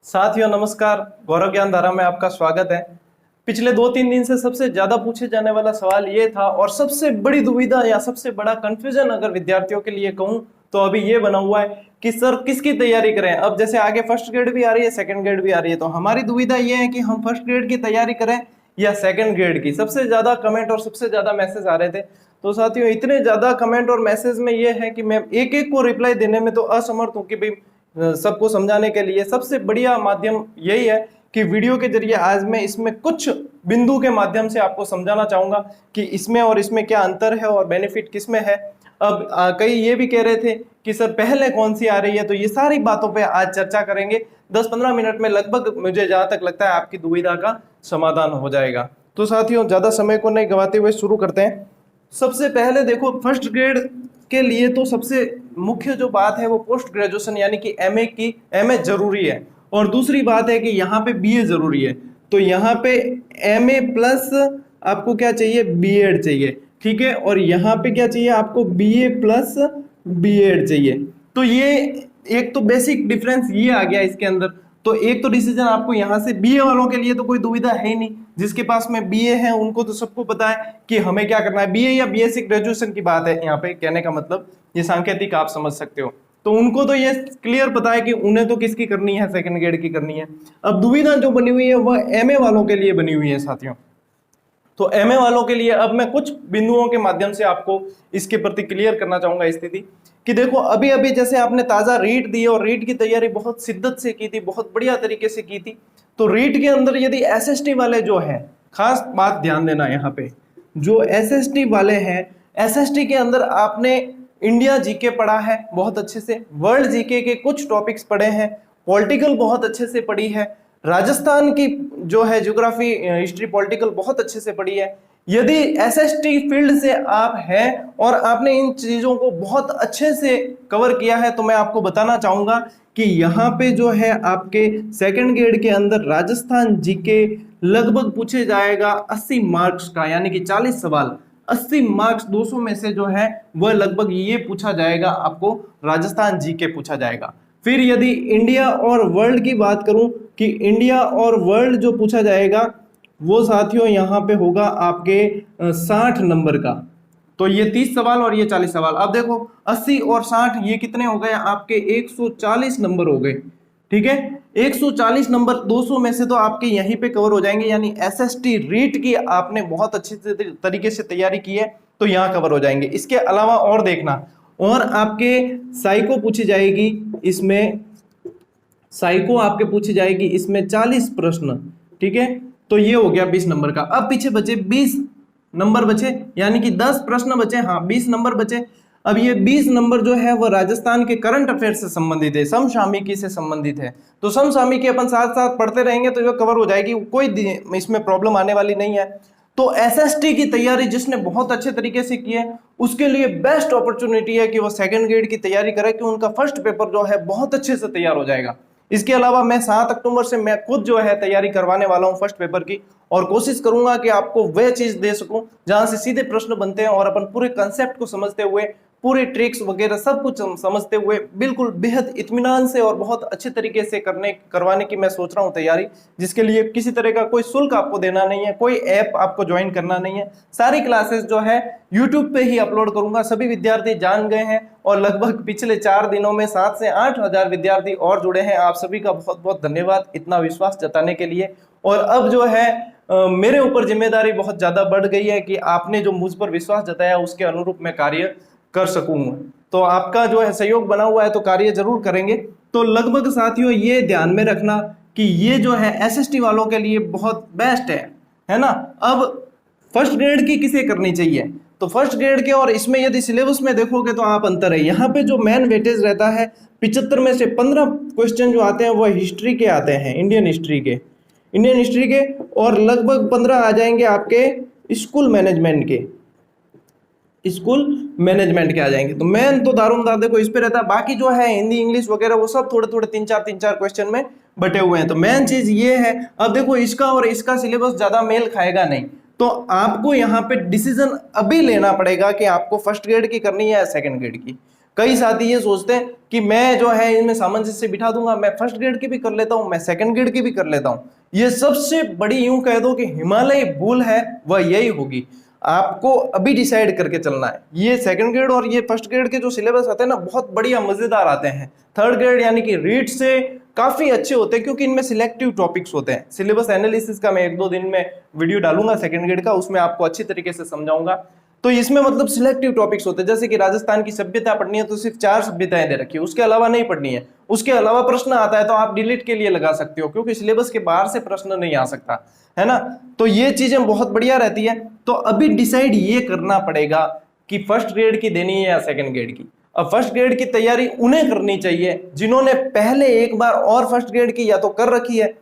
साथियों नमस्कार, गौरव ज्ञान धारा में आपका स्वागत है। पिछले 2-3 दिन से सबसे ज्यादा पूछे जाने वाला सवाल ये था और सबसे बड़ी दुविधा या सबसे बड़ा कंफ्यूजन अगर विद्यार्थियों के लिए कहूं तो अभी ये बना हुआ है कि सर किसकी तैयारी करें। अब जैसे आगे फर्स्ट ग्रेड भी आ रही है, सेकंड ग्रेड भी आ रही है, तो हमारी दुविधा ये है कि हम फर्स्ट ग्रेड की तैयारी करें या सेकंड ग्रेड की। सबसे ज्यादा कमेंट और सबसे ज्यादा मैसेज आ रहे थे। तो साथियों इतने ज्यादा कमेंट और मैसेज में ये है कि मैं एक एक को रिप्लाई देने में तो असमर्थ हूं कि भाई सबको समझाने के लिए सबसे बढ़िया माध्यम यही है कि वीडियो के जरिए आज मैं इसमें कुछ बिंदु के माध्यम से आपको समझाना चाहूंगा कि इसमें और इसमें क्या अंतर है और बेनिफिट किसमें है। अब कई ये भी कह रहे थे कि सर पहले कौन सी आ रही है, तो ये सारी बातों पे आज चर्चा करेंगे। 10-15 मिनट में लगभग मुझे जहां तक लगता है आपकी दुविधा का समाधान हो जाएगा। तो साथियों ज्यादा समय को नहीं गवाते हुए शुरू करते हैं। सबसे पहले देखो, फर्स्ट ग्रेड के लिए तो सबसे मुख्य जो बात है वो पोस्ट ग्रेजुएशन यानी कि एमए जरूरी है। और दूसरी बात है कि यहाँ पे बीए जरूरी है। तो यहाँ पे एमए प्लस आपको क्या चाहिए, बीएड चाहिए, ठीक है। और यहाँ पे क्या चाहिए आपको, बीए प्लस बीएड चाहिए। तो ये एक तो बेसिक डिफरेंस ये आ गया इसके अंदर। तो एक तो डिसीजन आपको यहाँ से, बीए वालों के लिए तो कोई दुविधा है ही नहीं, जिसके पास में बीए है उनको तो सबको पता है कि हमें क्या करना है। बीए या बीएससी ग्रेजुएशन की बात है यहाँ पे, कहने का मतलब ये सांकेतिक आप समझ सकते हो। तो उनको तो ये क्लियर पता है कि उन्हें तो किसकी करनी है, सेकंड ग्रेड की करनी है। अब दुविधा जो बनी हुई है वह एमए वालों के लिए बनी हुई है साथियों। तो एमए वालों के लिए अब मैं कुछ बिंदुओं के माध्यम से आपको इसके प्रति क्लियर करना चाहूंगा स्थिति कि देखो अभी अभी जैसे आपने ताजा रीट दी और रीट की तैयारी बहुत शिद्दत से की थी, बहुत बढ़िया तरीके से की थी। तो रीट के अंदर यदि एसएसटी वाले जो है, खास बात ध्यान देना यहाँ पे, जो एसएसटी वाले हैं, एसएसटी के अंदर आपने इंडिया जीके पढ़ा है बहुत अच्छे से, वर्ल्ड जीके के कुछ टॉपिक्स पढ़े हैं, पॉलिटिकल बहुत अच्छे से पढ़ी है, राजस्थान की जो है ज्योग्राफी, हिस्ट्री, पॉलिटिकल बहुत अच्छे से पढ़ी है। यदि एसएसटी फील्ड से आप हैं और आपने इन चीजों को बहुत अच्छे से कवर किया है, तो मैं आपको बताना चाहूंगा कि यहाँ पे जो है आपके सेकंड ग्रेड के अंदर राजस्थान जीके लगभग पूछे जाएगा 80 मार्क्स का, यानी कि 40 सवाल, 80 मार्क्स 200 में से जो है वह लगभग ये पूछा जाएगा, आपको राजस्थान जीके पूछा जाएगा। फिर यदि इंडिया और वर्ल्ड की बात करूं कि इंडिया और वर्ल्ड जो पूछा जाएगा वो साथियों यहाँ पे होगा आपके 60 नंबर का। तो ये 30 सवाल और ये 40 सवाल। अब देखो 80 और 60 ये कितने हो गए आपके, 140 नंबर हो गए, ठीक है। 140 नंबर 200 में से तो आपके यहीं पे कवर हो जाएंगे, यानी एसएसटी रीट की आपने बहुत अच्छे तरीके से तैयारी की है तो यहाँ कवर हो जाएंगे। इसके अलावा और देखना, और आपके साइको पूछी जाएगी, इसमें साइको आपके पूछी जाएगी इसमें 40 प्रश्न, ठीक है। तो ये हो गया 20 नंबर का। अब पीछे बचे 20 नंबर बचे, यानी कि 10 प्रश्न बचे, हाँ 20 नंबर बचे। अब ये 20 नंबर जो है वो राजस्थान के करंट अफेयर से संबंधित है, समसामयिकी से संबंधित है। तो समसामयिकी अपन साथ साथ पढ़ते रहेंगे तो ये कवर हो जाएगी, कोई इसमें प्रॉब्लम आने वाली नहीं है। तो एसएसटी की तैयारी जिसने बहुत अच्छे तरीके से की है उसके लिए बेस्ट अपॉर्चुनिटी है कि वो सेकंड ग्रेड की तैयारी करे, कि उनका फर्स्ट पेपर जो है बहुत अच्छे से तैयार हो जाएगा। इसके अलावा मैं 7 अक्टूबर से मैं खुद जो है तैयारी करवाने वाला हूं फर्स्ट पेपर की, और कोशिश करूंगा कि आपको वह चीज दे सकूं जहां से सीधे प्रश्न बनते हैं और अपन पूरे कंसेप्ट को समझते हुए, पूरे ट्रिक्स वगैरह सब कुछ समझते हुए बिल्कुल बेहद इत्मीनान से और बहुत अच्छे तरीके से करवाने की मैं सोच रहा हूं तैयारी, जिसके लिए किसी तरह का कोई शुल्क आपको देना नहीं है, कोई ऐप आपको ज्वाइन करना नहीं है। सारी क्लासेस जो है यूट्यूब पे ही अपलोड करूंगा, सभी विद्यार्थी जान गए हैं और लगभग पिछले 4 दिनों में 7 से 8 हजार विद्यार्थी और जुड़े हैं। आप सभी का बहुत बहुत धन्यवाद इतना विश्वास जताने के लिए। और अब जो है मेरे ऊपर जिम्मेदारी बहुत ज्यादा बढ़ गई है कि आपने जो मुझ पर विश्वास जताया उसके अनुरूप मैं कार्य कर सकूं। तो आपका जो है सहयोग बना हुआ है तो कार्य जरूर करेंगे। तो लगभग साथियों ये ध्यान में रखना कि ये जो है एसएसटी वालों के लिए बहुत बेस्ट है ना। अब फर्स्ट ग्रेड की किसे करनी चाहिए, तो फर्स्ट ग्रेड के और इसमें यदि सिलेबस में देखोगे तो आप अंतर है। यहाँ पे जो मेन वेटेज रहता है 75 में से 15 क्वेश्चन जो आते हैं वो हिस्ट्री के आते हैं, इंडियन हिस्ट्री के, और लगभग 15 आ जाएंगे आपके स्कूल मैनेजमेंट के आ जाएंगे। तो मेन तो दारोमदार देखो इस पे रहता है, बाकी जो है हिंदी इंग्लिश वगैरह वो सब थोड़े थोड़े 3-4 क्वेश्चन में बटे हुए हैं। तो मेन चीज ये है, अब देखो इसका और इसका सिलेबस ज्यादा मेल खाएगा नहीं, तो आपको यहाँ पे डिसीजन अभी लेना पड़ेगा कि आपको फर्स्ट ग्रेड की करनी है या सेकंड ग्रेड की। कई साथी ये सोचते हैं कि मैं जो है इनमें सामंजस्य बिठा दूंगा, मैं फर्स्ट ग्रेड की भी कर लेता हूं, मैं सेकंड ग्रेड की भी कर लेता हूं। ये सबसे बड़ी यूं कह दो कि हिमालय भूल है, वह यही होगी। आपको अभी डिसाइड करके चलना है। ये सेकंड ग्रेड और ये फर्स्ट ग्रेड के जो सिलेबस आते हैं ना, बहुत बढ़िया मजेदार आते हैं। थर्ड ग्रेड यानी कि रीट से काफी अच्छे होते हैं, क्योंकि इनमें सिलेक्टिव टॉपिक्स होते हैं। सिलेबस एनालिसिस का मैं 1-2 दिन में वीडियो डालूंगा सेकंड ग्रेड का, उसमें आपको अच्छी तरीके से समझाऊंगा। तो इसमें मतलब सिलेक्टिव टॉपिक्स होते हैं, जैसे कि राजस्थान की सभ्यता पढ़नी है तो सिर्फ 4 सभ्यताएं दे रखी है, उसके अलावा नहीं पढ़नी है। उसके अलावा प्रश्न आता है तो आप डिलीट के लिए लगा सकते हो, क्योंकि सिलेबस के बाहर से प्रश्न नहीं आ सकता है ना। तो ये चीजें बहुत बढ़िया रहती है। तो अभी डिसाइड ये करना पड़ेगा कि फर्स्ट ग्रेड की देनी है या सेकंड ग्रेड की। अब फर्स्ट ग्रेड की तैयारी उन्हें करनी चाहिए जिन्होंने पहले एक बार और फर्स्ट ग्रेड की या तो कर रखी है।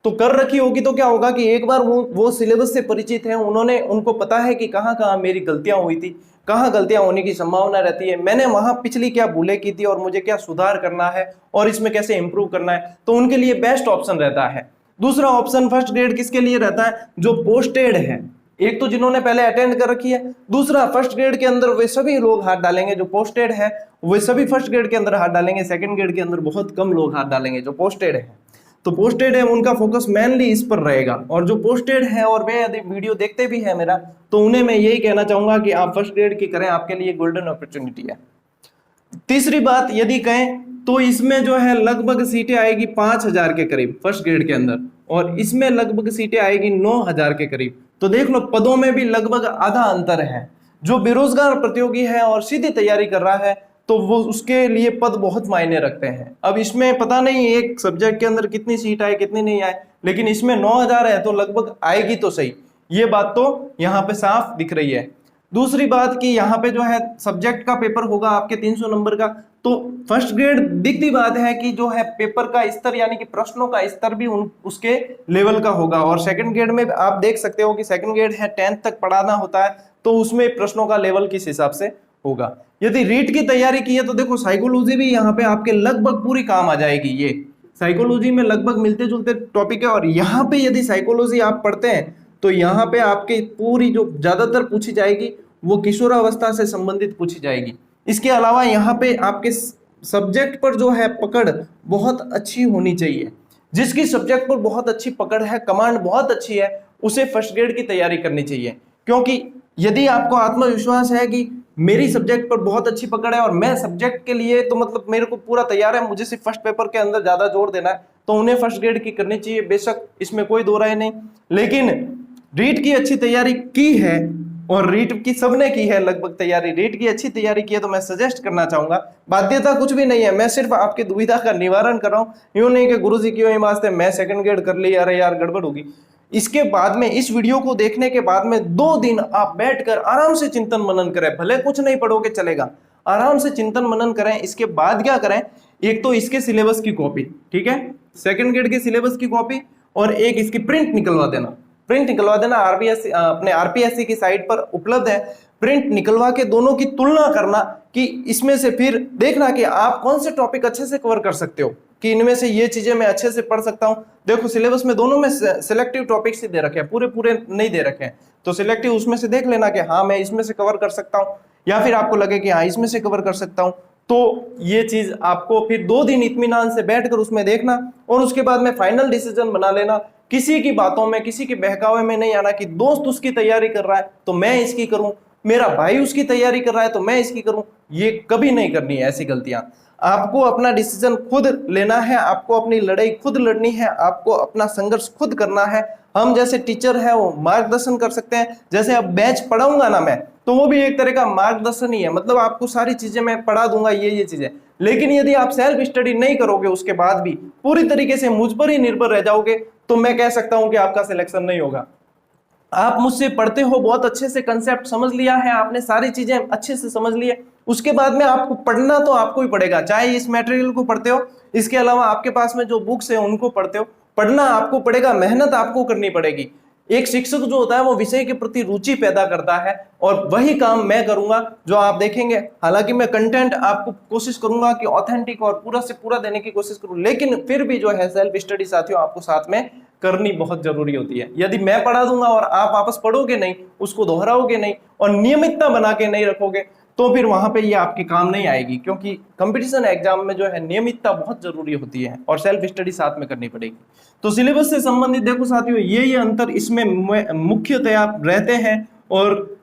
तो कर रखी होगी तो क्या होगा कि एक बार वो सिलेबस से परिचित है, उनको पता है कि कहाँ कहाँ मेरी गलतियां हुई थी, कहाँ गलतियां होने की संभावना रहती है, मैंने वहां पिछली क्या भूलें की थी और मुझे क्या सुधार करना है और इसमें कैसे इंप्रूव करना है। तो उनके लिए बेस्ट ऑप्शन रहता है। दूसरा ऑप्शन फर्स्ट ग्रेड किसके लिए रहता है? जो पोस्टेड है। एक तो जिन्होंने पहले अटेंड कर रखी है, दूसरा फर्स्ट ग्रेड के अंदर वे सभी लोग हाथ डालेंगे जो पोस्टेड है, वे सभी फर्स्ट ग्रेड के अंदर हाथ डालेंगे। सेकंड ग्रेड के अंदर बहुत कम लोग हाथ डालेंगे जो पोस्टेड है। तो पोस्टेड है उनका फोकस मेनली इस पर रहेगा, और जो पोस्टेड है और वे यदि वीडियो देखते भी है मेरा, तो उन्हें मैं यही कहना चाहूंगा कि आप फर्स्ट ग्रेड की करें, आपके लिए गोल्डन अपॉर्चुनिटी है। तीसरी बात यदि कहें तो इसमें जो है लगभग सीटें आएगी 5000 के करीब फर्स्ट ग्रेड के अंदर, और इसमें लगभग सीटें आएगी 9000 के करीब। तो देख लो पदों में भी लगभग आधा अंतर है। जो बेरोजगार प्रतियोगी है और सीधी तैयारी कर रहा है तो वो उसके लिए पद बहुत मायने रखते हैं। अब इसमें पता नहीं एक सब्जेक्ट के अंदर कितनी सीट आए कितनी नहीं आए, लेकिन इसमें 9000 है तो लगभग आएगी तो सही, ये बात तो यहाँ पे साफ दिख रही है। दूसरी बात कि यहाँ पे जो है सब्जेक्ट का पेपर होगा आपके 300 नंबर का। तो फर्स्ट ग्रेड दिखती बात है कि जो है पेपर का स्तर यानी कि प्रश्नों का स्तर भी उसके लेवल का होगा, और सेकंड ग्रेड में आप देख सकते हो कि सेकंड ग्रेड है 10th तक पढ़ाना होता है, तो उसमें प्रश्नों का लेवल किस हिसाब से होगा। यदि रीट की तैयारी की है तो देखो साइकोलॉजी भी यहाँ पे आपके लगभग पूरी काम आ जाएगी। ये साइकोलॉजी में लगभग मिलते जुलते टॉपिक है, और यहाँ पे यदि साइकोलॉजी आप पढ़ते हैं तो यहाँ पे आपके पूरी जो ज्यादातर पूछी जाएगी वो किशोरावस्था से संबंधित पूछी जाएगी। इसके अलावा यहाँ पे आपके सब्जेक्ट पर जो है पकड़ बहुत अच्छी होनी चाहिए। जिसकी सब्जेक्ट पर बहुत अच्छी पकड़ है, कमांड बहुत अच्छी है, उसे फर्स्ट ग्रेड की तैयारी करनी चाहिए। क्योंकि यदि आपको आत्मविश्वास है कि मेरी सब्जेक्ट पर बहुत अच्छी पकड़ है और मैं सब्जेक्ट के लिए तो मतलब मेरे को पूरा तैयार है, मुझे सिर्फ फर्स्ट पेपर के अंदर ज्यादा जोर देना है, तो उन्हें फर्स्ट ग्रेड की करनी चाहिए, बेशक इसमें कोई दो राय नहीं। लेकिन रीट की अच्छी तैयारी की है, और रीट की सबने की है लगभग तैयारी, रीट की अच्छी तैयारी की है, तो मैं सजेस्ट करना चाहूंगा, बाध्यता कुछ भी नहीं है, मैं सिर्फ आपकी दुविधा का निवारण कर रहा हूँ। यूं नहीं कि गुरुजी क्यों ही वास्ते मैं सेकंड ग्रेड कर ली, अरे यार गड़बड़ होगी। इसके बाद में इस वीडियो को देखने के बाद में 2 दिन आप बैठकर आराम से चिंतन मनन करें, भले कुछ नहीं पढ़ोगे चलेगा, आराम से चिंतन मनन करें। इसके बाद क्या करें, एक तो इसके सिलेबस की कॉपी, ठीक है, सेकंड ग्रेड के सिलेबस की कॉपी, और एक इसकी प्रिंट निकलवा देना। प्रिंट निकलवा देना, आरबीएससी अपने आरपीएससी की साइट पर उपलब्ध है। प्रिंट निकलवा के दोनों की तुलना करना कि इसमें से फिर देखना कि आप कौन से टॉपिक अच्छे से कवर कर सकते हो, कि इनमें से ये चीजें मैं अच्छे से पढ़ सकता हूं। देखो सिलेबस में दोनों में सिलेक्टिव टॉपिक्स ही दे रखे हैं, पूरे पूरे नहीं दे रखे हैं, तो सिलेक्टिव उसमें से देख लेना कि हाँ मैं इसमें से कवर कर सकता हूँ, या फिर आपको लगे कि हाँ इसमें से कवर कर सकता हूँ। तो ये चीज आपको फिर 2 दिन इत्मीनान से बैठकर उसमें देखना, और उसके बाद में फाइनल डिसीजन बना लेना। किसी की बातों में, किसी के बहकावे में नहीं आना कि दोस्त उसकी तैयारी कर रहा है तो मैं इसकी करूं, मेरा भाई उसकी तैयारी कर रहा है तो मैं इसकी करूं। ये कभी नहीं करनी है ऐसी गलतियां। आपको अपना डिसीजन खुद लेना है, आपको अपनी लड़ाई खुद लड़नी है, आपको अपना संघर्ष खुद करना है। हम जैसे टीचर है वो मार्गदर्शन कर सकते हैं, जैसे अब बैच पढ़ाऊंगा ना मैं, तो वो भी एक तरह का मार्गदर्शन ही है, मतलब आपको सारी चीजें मैं पढ़ा दूंगा ये चीजें। लेकिन यदि आप सेल्फ स्टडी नहीं करोगे, उसके बाद भी पूरी तरीके से मुझ पर ही निर्भर रह जाओगे, तो मैं कह सकता हूं कि आपका सिलेक्शन नहीं होगा। आप मुझसे पढ़ते हो, बहुत अच्छे से कंसेप्ट समझ लिया है आपने, सारी चीजें अच्छे से समझ ली है, उसके बाद में आपको पढ़ना तो आपको ही पड़ेगा, चाहे इस मटेरियल को पढ़ते हो, इसके अलावा आपके पास में जो बुक्स है उनको पढ़ते हो, पढ़ना आपको पड़ेगा, मेहनत आपको करनी पड़ेगी। एक शिक्षक जो होता है वो विषय के प्रति रुचि पैदा करता है, और वही काम मैं करूंगा जो आप देखेंगे। हालांकि मैं कंटेंट आपको कोशिश करूंगा कि ऑथेंटिक और पूरा से पूरा देने की कोशिश करूं, लेकिन फिर भी जो है सेल्फ स्टडी साथियों आपको साथ में करनी बहुत जरूरी होती है। यदि मैं पढ़ा दूंगा और आप वापस पढ़ोगे नहीं, उसको दोहराओगे नहीं और नियमितता बना के नहीं रखोगे, तो फिर वहां पे ये आपके काम नहीं आएगी, क्योंकि कंपटीशन एग्जाम में जो है नियमितता बहुत जरूरी होती है और सेल्फ स्टडी साथ में करनी पड़ेगी। तो सिलेबस से संबंधित देखो साथियों, ये अंतर इसमें मुख्यतया रहते हैं। और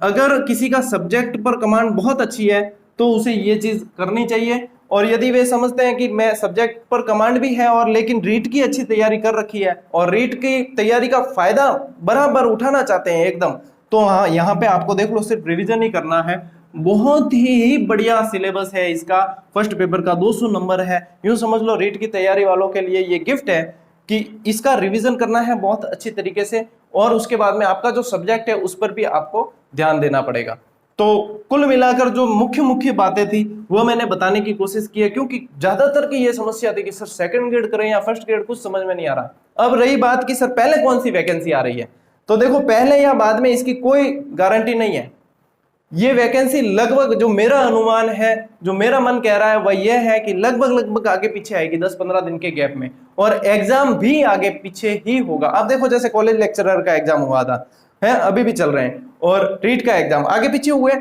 अगर किसी का सब्जेक्ट पर कमांड बहुत अच्छी है तो उसे ये चीज करनी चाहिए। और यदि वे समझते हैं कि मैं सब्जेक्ट पर कमांड भी है और लेकिन रीट की अच्छी तैयारी कर रखी है और रीट की तैयारी का फायदा बराबर उठाना चाहते हैं एकदम, तो हाँ यहाँ पे आपको देख लो सिर्फ रिवीजन ही करना है। बहुत ही बढ़िया सिलेबस है इसका। फर्स्ट पेपर का 200 नंबर है। यूं समझ लो रीट की तैयारी वालों के लिए ये गिफ्ट है कि इसका रिवीजन करना है बहुत अच्छी तरीके से, और उसके बाद में आपका जो सब्जेक्ट है उस पर भी आपको ध्यान देना पड़ेगा। तो कुल मिलाकर जो मुख्य मुख्य बातें थी वो मैंने बताने की कोशिश की है, क्योंकि ज्यादातर की ये समस्या थी कि सर सेकंड ग्रेड करें या फर्स्ट ग्रेड, कुछ समझ में नहीं आ रहा। अब रही बात कि सर पहले कौन सी वैकेंसी आ रही है, तो देखो पहले या बाद में इसकी कोई गारंटी नहीं है। ये वैकेंसी लगभग, जो मेरा अनुमान है, जो मेरा मन कह रहा है वह यह है कि लगभग आगे पीछे आएगी 10-15 दिन के गैप में, और एग्जाम भी आगे पीछे ही होगा। अब देखो जैसे कॉलेज लेक्चरर का एग्जाम हुआ था, है अभी भी चल रहे हैं, और रीट का एग्जाम आगे पीछे हुए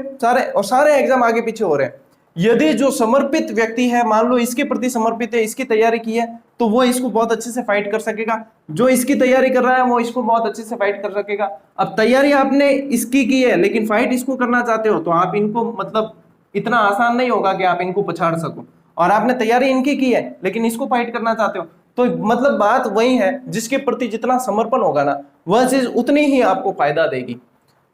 सारे एग्जाम आगे पीछे हो रहे हैं। यदि जो समर्पित व्यक्ति है, मान लो इसके प्रति समर्पित है, इसकी तैयारी की है, तो वो इसको बहुत अच्छे से फाइट कर सकेगा। जो इसकी तैयारी कर रहा है वो इसको बहुत अच्छे से फाइट कर सकेगा। अब तैयारी आपने इसकी की है लेकिन फाइट इसको करना चाहते हो, तो आप इनको मतलब इतना आसान नहीं होगा कि आप इनको पछाड़ सको। और आपने तैयारी इनकी की है लेकिन इसको फाइट करना चाहते हो, तो मतलब बात वही है, जिसके प्रति जितना समर्पण होगा ना वह चीज उतनी ही आपको फायदा देगी।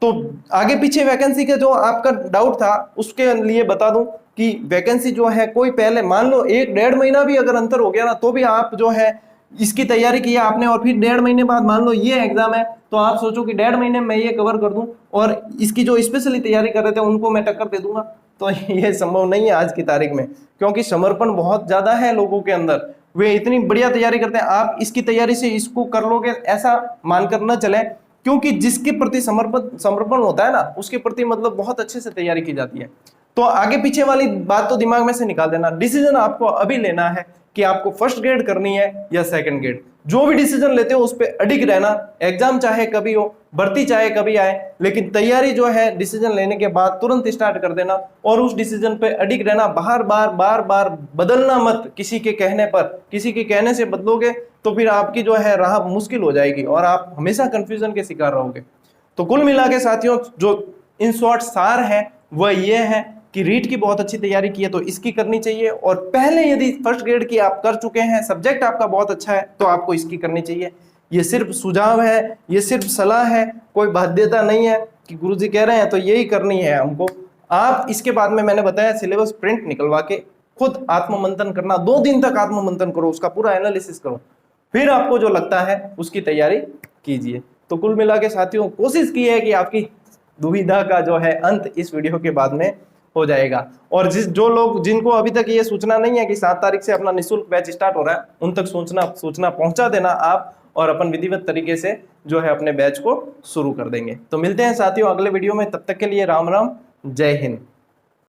तो आगे पीछे वैकेंसी का जो आपका डाउट था उसके लिए बता दूं कि वैकेंसी जो है, कोई पहले मान लो 1-1.5 महीना भी अगर अंतर हो गया ना, तो भी आप जो है इसकी तैयारी की है आपने, और फिर 1.5 महीने बाद मान लो ये एग्जाम है, तो आप सोचो कि 1.5 महीने में ये कवर कर दूं और इसकी जो स्पेशली तैयारी कर रहे थे उनको मैं टक्कर दे दूंगा, तो ये संभव नहीं है आज की तारीख में, क्योंकि समर्पण बहुत ज्यादा है लोगों के अंदर। वे इतनी बढ़िया तैयारी करते हैं, आप इसकी तैयारी से इसको कर लोगे ऐसा मानकर न चले, क्योंकि जिसके प्रति समर्पण होता है ना उसके प्रति मतलब बहुत अच्छे से तैयारी की जाती है। तो आगे पीछे वाली बात तो दिमाग में से निकाल देना। डिसीजन आपको अभी लेना है कि आपको फर्स्ट ग्रेड करनी है या सेकंड ग्रेड। जो भी डिसीजन लेते हो उस पर अडिग रहना। एग्जाम चाहे कभी हो, भर्ती चाहे कभी आए, लेकिन तैयारी जो है डिसीजन लेने के बाद तुरंत स्टार्ट कर देना और उस डिसीजन पे अडिग रहना। बार बार बदलना मत। किसी के कहने पर, किसी के कहने से बदलोगे तो फिर आपकी जो है राह मुश्किल हो जाएगी और आप हमेशा कंफ्यूजन के शिकार रहोगे। तो कुल मिला के साथियों, जो इन शॉर्ट सार है वह यह है कि रीट की बहुत अच्छी तैयारी की है तो इसकी करनी चाहिए, और पहले यदि फर्स्ट ग्रेड की आप कर चुके हैं, सब्जेक्ट आपका बहुत अच्छा है, तो आपको इसकी करनी चाहिए। ये सिर्फ सुझाव है, ये सिर्फ सलाह है, कोई बाध्यता नहीं है कि गुरुजी कह रहे हैं तो यही करनी है हमको। आप इसके बाद में मैंने बताया सिलेबस प्रिंट निकलवा के खुद आत्ममंथन करना, 2 दिन तक आत्ममंथन करो, उसका पूरा एनालिसिस करो, फिर आपको जो लगता है उसकी तैयारी कीजिए। तो कुल मिला के साथियों, कोशिश की है कि आपकी दुविधा का जो है अंत इस वीडियो के बाद में हो जाएगा। और जो लोग, जिनको अभी तक ये सूचना नहीं है कि 7 तारीख से अपना निःशुल्क बैच स्टार्ट हो रहा है, उन तक सूचना पहुंचा देना आप, और अपन विधिवत तरीके से जो है अपने बैच को शुरू कर देंगे। तो मिलते हैं साथियों अगले वीडियो में, तब तक के लिए राम राम, जय हिंद।